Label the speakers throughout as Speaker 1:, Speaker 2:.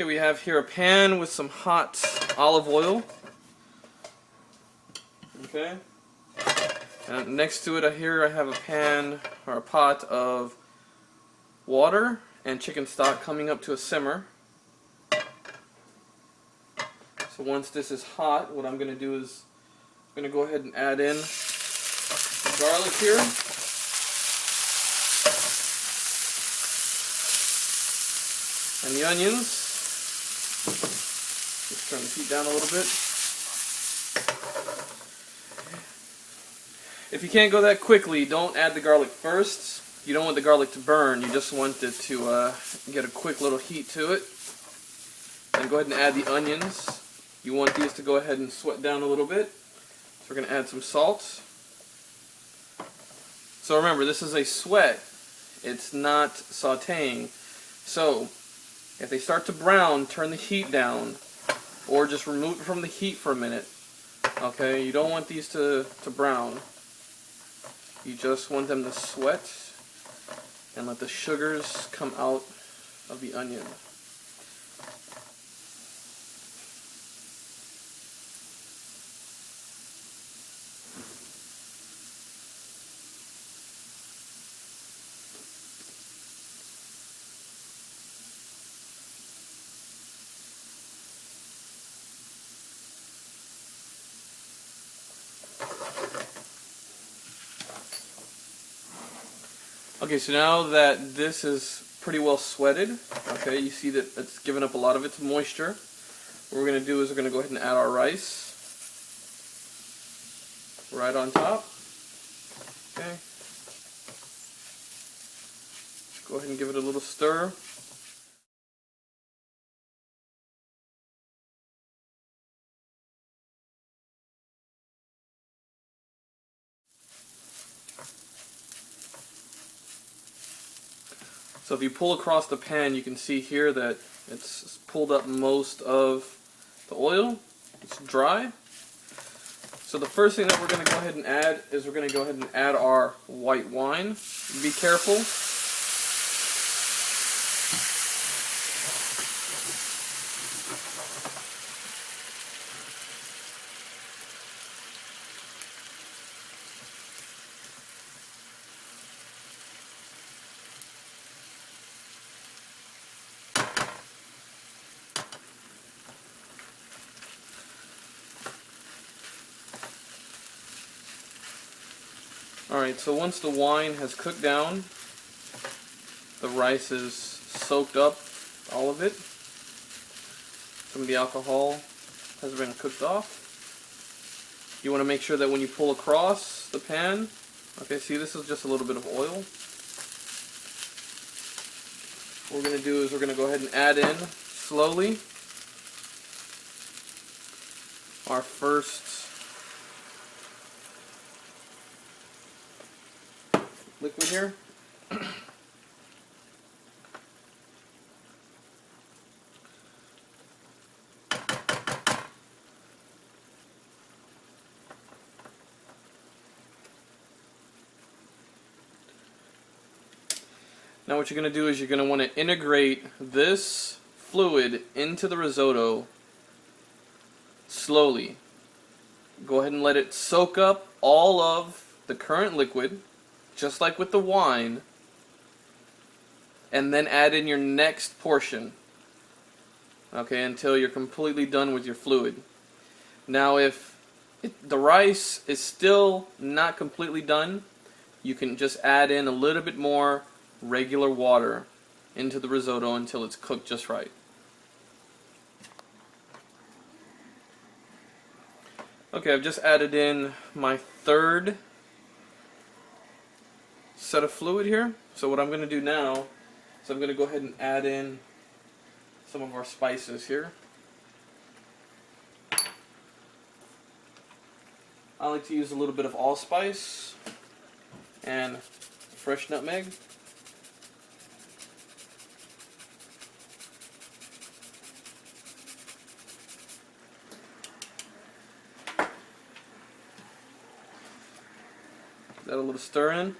Speaker 1: Okay, we have here a pan with some hot olive oil. Okay. And next to it here I have a pan or a pot of water and chicken stock coming up to a simmer. So once this is hot, what I'm going to do is I'm going to go ahead and add in the garlic here. And the onions. Just turn the heat down a little bit. If you can't go that quickly, don't add the garlic first. You don't want the garlic to burn. You just want it to get a quick little heat to it. And go ahead and add the onions. You want these to go ahead and sweat down a little bit. So we're going to add some salt. So remember, this is a sweat. It's not sauteing. So if they start to brown, turn the heat down, or just remove it from the heat for a minute. Okay, you don't want these to brown. You just want them to sweat and let the sugars come out of the onion. Okay, so now that this is pretty well sweated, okay, you see that it's given up a lot of its moisture. What we're going to do is we're going to go ahead and add our rice right on top. Okay. Go ahead and give it a little stir. So if you pull across the pan, you can see here that it's pulled up most of the oil. It's dry. So the first thing that we're going to go ahead and add is we're going to go ahead and add our white wine. Be careful. Alright, so once the wine has cooked down, the rice is soaked up, all of it. Some of the alcohol has been cooked off. You want to make sure that when you pull across the pan, okay, see this is just a little bit of oil. What we're going to do is we're going to go ahead and add in slowly our first liquid here. Now what you're going to do is you're going to want to integrate this fluid into the risotto slowly. Go ahead and let it soak up all of the current liquid, just like with the wine, and then add in your next portion, okay, until you're completely done with your fluid. Now if the rice is still not completely done, you can just add in a little bit more regular water into the risotto until it's cooked just right. Okay, I've just added in my third set of fluid here. So what I'm going to do now is I'm going to go ahead and add in some of our spices here. I like to use a little bit of allspice and fresh nutmeg. Add a little stir in.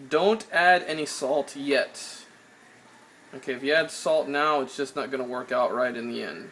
Speaker 1: Don't add any salt yet. Okay, if you add salt now, it's just not going to work out right in the end.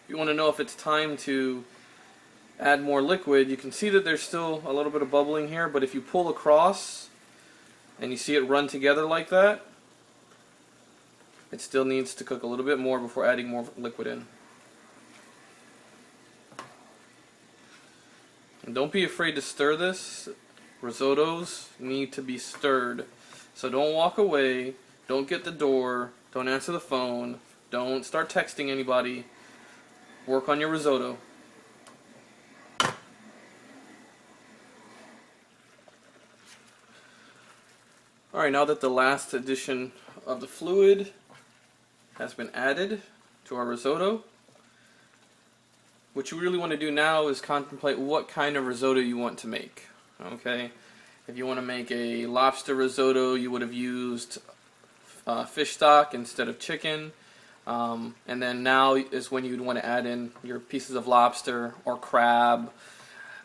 Speaker 1: If you want to know if it's time to add more liquid, you can see that there's still a little bit of bubbling here, but if you pull across and you see it run together like that, it still needs to cook a little bit more before adding more liquid in. And don't be afraid to stir this. Risottos need to be stirred. So don't walk away, don't get the door, don't answer the phone, don't start texting anybody. Work on your risotto. Alright, now that the last addition of the fluid has been added to our risotto, what you really want to do now is contemplate what kind of risotto you want to make. Okay? If you want to make a lobster risotto, you would have used fish stock instead of chicken. And then now is when you'd want to add in your pieces of lobster or crab.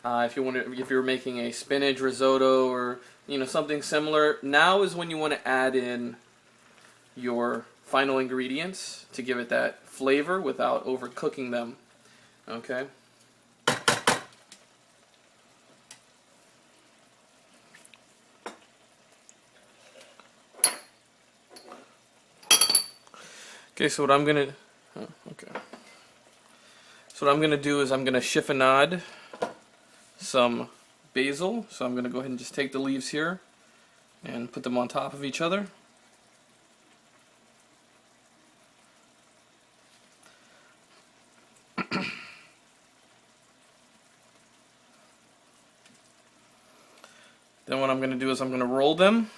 Speaker 1: If you're making a spinach risotto or something similar, now is when you want to add in your final ingredients to give it that flavor without overcooking them. Okay. Okay, so what I'm gonna do is I'm gonna chiffonade some basil. So I'm gonna go ahead and just take the leaves here and put them on top of each other. Then what I'm gonna do is I'm gonna roll them.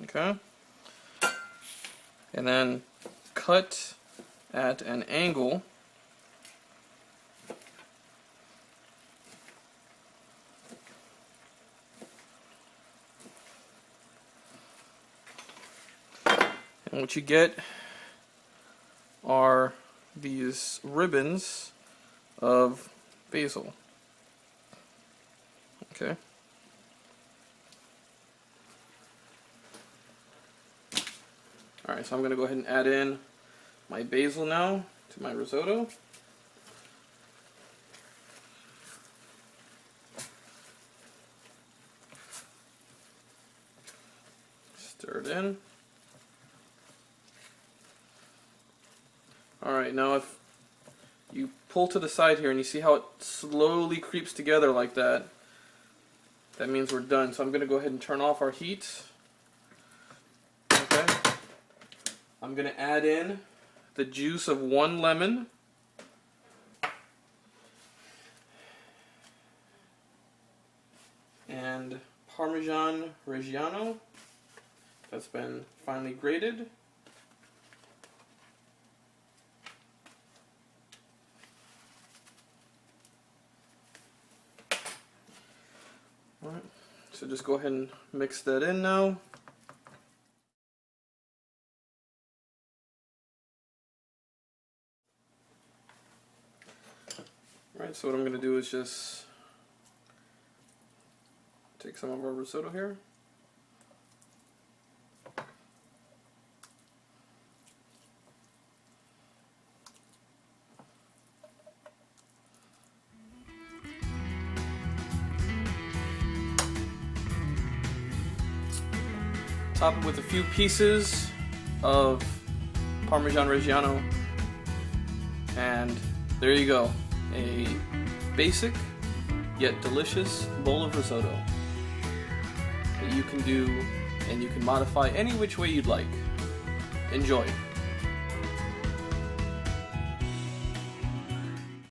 Speaker 1: Okay. And then cut at an angle and what you get are these ribbons of basil. Okay. Alright, so I'm going to go ahead and add in my basil now to my risotto. Stir it in. Alright, now if you pull to the side here and you see how it slowly creeps together like that, that means we're done. So I'm going to go ahead and turn off our heat. Okay. I'm going to add in the juice of 1 lemon. And Parmesan Reggiano that's been finely grated. Alright, so just go ahead and mix that in now. Alright, so what I'm going to do is just take some of our risotto here. Top it with a few pieces of Parmesan Reggiano, and there you go. A basic yet delicious bowl of risotto that you can do and you can modify any which way you'd like. Enjoy.